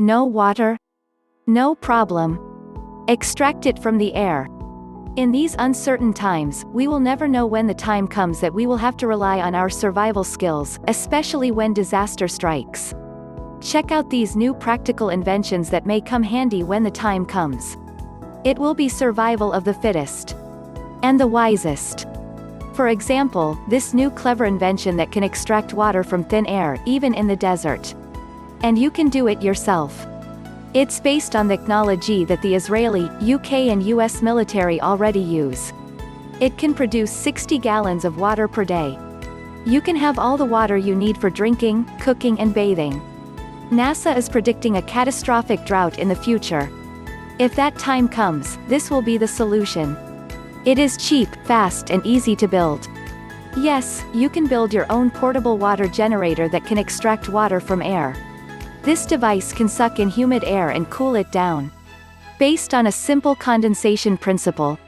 No water? No problem. Extract it from the air. In these uncertain times, we will never know when the time comes that we will have to rely on our survival skills, especially when disaster strikes. Check out these new practical inventions that may come handy when the time comes. It will be survival of the fittest. And the wisest. For example, this new clever invention that can extract water from thin air, even in the desert. And you can do it yourself. It's based on thechnology that the Israeli, UK and US military already use. It can produce 60 gallons of water per day. You can have all the water you need for drinking, cooking and bathing. NASA is predicting a catastrophic drought in the future. If that time comes, this will be the solution. It is cheap, fast and easy to build. Yes, you can build your own portable water generator that can extract water from air. This device can suck in humid air and cool it down. Based on a simple condensation principle.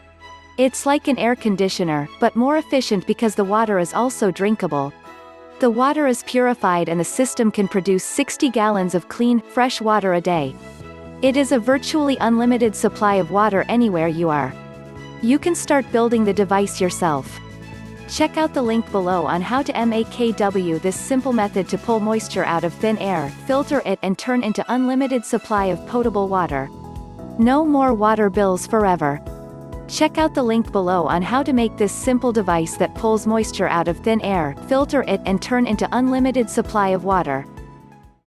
It's like an air conditioner, but more efficient because the water is also drinkable. The water is purified and the system can produce 60 gallons of clean, fresh water a day. It is a virtually unlimited supply of water anywhere you are. You can start building the device yourself. Check out the link below on how to make this simple method to pull moisture out of thin air, filter it and turn into unlimited supply of potable water. No more water bills forever. Check out the link below on how to make this simple device that pulls moisture out of thin air, filter it and turn into unlimited supply of water.